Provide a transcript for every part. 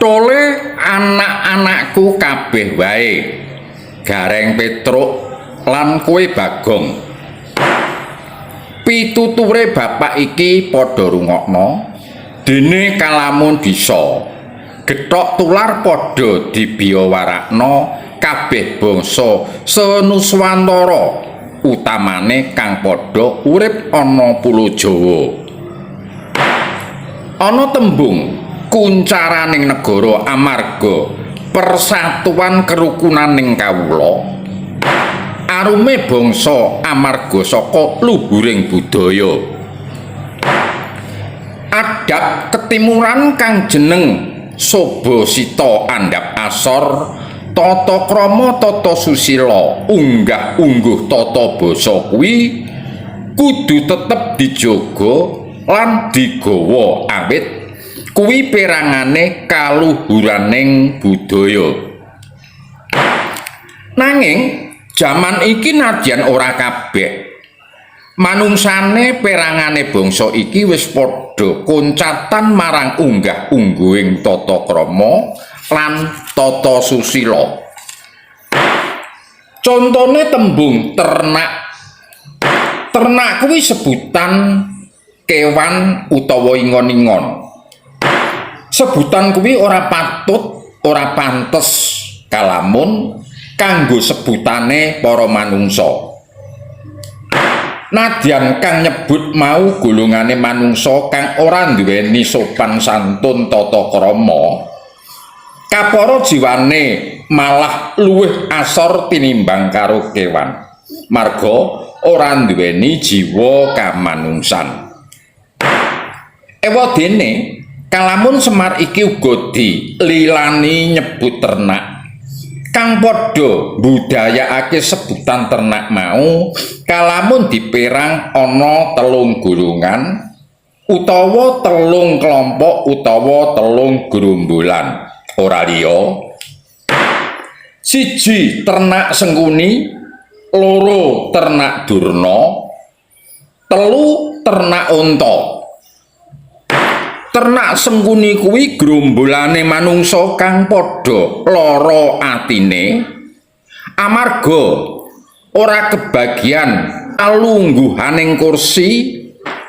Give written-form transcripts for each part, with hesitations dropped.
Tole anak-anakku kabeh wae. Gareng Petruk lan kowe Bagong. Pituture bapak iki padha rungokno. Dene kalamun bisa gethok tular padha dibiyawarakno kabeh bangsa senuswantara utamane kang padha urip ana Pulo Jawa. Ana tembung kuncaraning negara amarga persatuan kerukunaning kawula arume bangsa amarga saka luhuring budaya. Adab ketimuran kang jeneng Soba Sita andhap asor, tata krama tata susila, unggah-ungguh tata basa kuwi kudu tetep dijaga lan digawa awit kuwi perangane kaluhuraning budaya. Nanging jaman iki nadyan ora kabeh manungsane perangane bangsa iki wis padha koncatan marang unggah-ungguhing tata krama lan tata susila. Contone tembung ternak. Ternak kuwi sebutan kewan utawa ingon-ingon. Sebutan kuwi ora patut, ora pantes kalamun kanggo sebutane para manungsa. Nadyan kang nyebut mau golongane manungsa kang ora nduweni sopan santun tata krama, kapara jiwane malah luwih asor tinimbang karo kewan. Marga ora nduweni jiwa kamanungsan. Ewadene kalamun Semar iki uga dililani nyebut ternak kang padha mbudayakake sebutan ternak mau kalamun diperang ana 3 golongan utawa 3 kelompok utawa 3 gerombolan. Ora liya 1 ternak sengkuni, 2 ternak durna, 3 ternak unta. Ternak sengkuni kuwi grombolane manungsa kang padha lara atine amarga ora kebagian alungguhaning kursi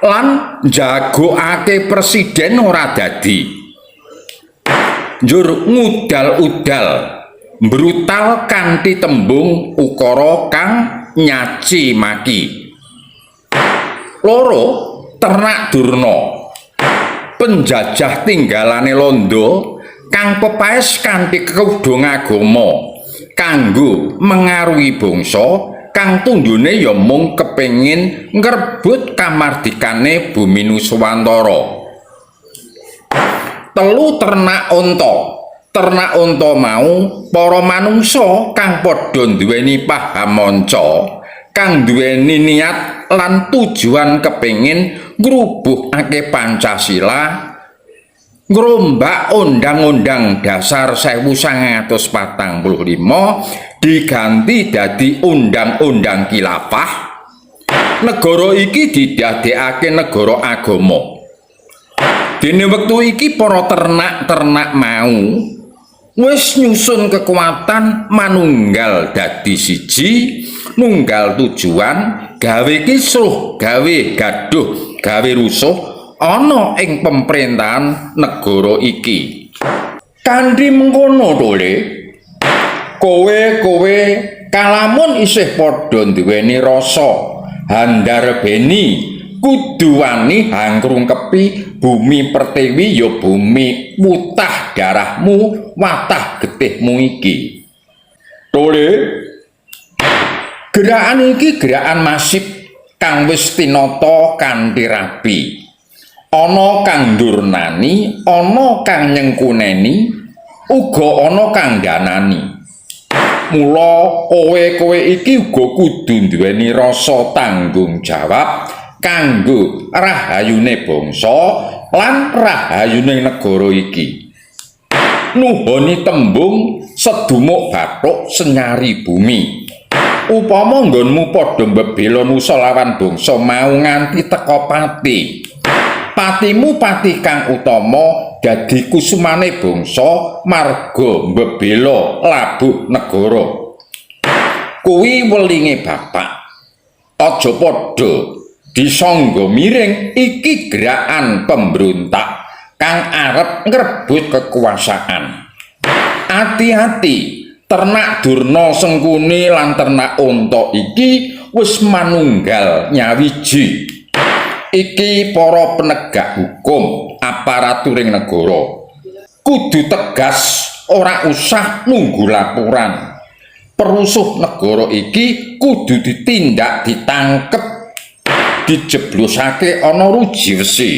lan njagokake presiden ora dadi. Njur ngudal-udal brutal kanthi tembung ukara kang nyaci maki. 2 ternak durna. Penjajah tinggalane londo kang pepaes kanthi kekudung agama kanggo mengaruhi bangsa kang tundune ya mung kepengin ngrebut kamardikane bumi Nuswantara. 3 ternak unta. Ternak unta mau para manungsa kang padha duweni paham manca, kang duweni niat lan tujuan kepengin ngrubuhake Pancasila, ngrombak Undang-Undang Dasar 1945 diganti dadi Undang-Undang Khilafah. Negara iki didadekake negara agama. Dene wektu iki para ternak-ternak mau wis nyusun kekuatan manunggal dadi siji, nunggal tujuan, gawe kisruh, gawe gaduh, gawe rusuh ana ing pemerintahan negara iki. Kanthi mengkono tole, kowe kalamun isih padha duweni rasa handarbeni kudu wani hangkrungkepi bumi pertiwi ya bumi wutah darahmu, watah getihmu iki. Tole, gerakan iki gerakan masif kang wis tinata kanthi rapi. Ana kang ndurnani, ana kang nyengkuneni, uga ana kang danani. Mula kowe iki uga kudu duweni rasa tanggung jawab kanggo rahayune bangsa lan rahayune negara iki. Nuhoni tembung sedumuk bathuk senyari bumi. Upama nggonmu padha mbebela nusa lawan bangsa mau nganti teka pati. Patimu pati kang utama dadi kusumane bangsa marga mbebela labuh negara. Kuwi welinge bapak. Aja padha disangga miring iki gerakan pemberontak kang arep ngrebut kekuasaan. Hati-hati, ternak Durna Sengkuni lan ternak unta iki wis manunggal nyawiji. Iki para penegak hukum aparaturing negara kudu tegas, ora usah nunggu laporan. Perusuh negara iki kudu ditindak, ditangkep, dijeblosake ana ruji wesi.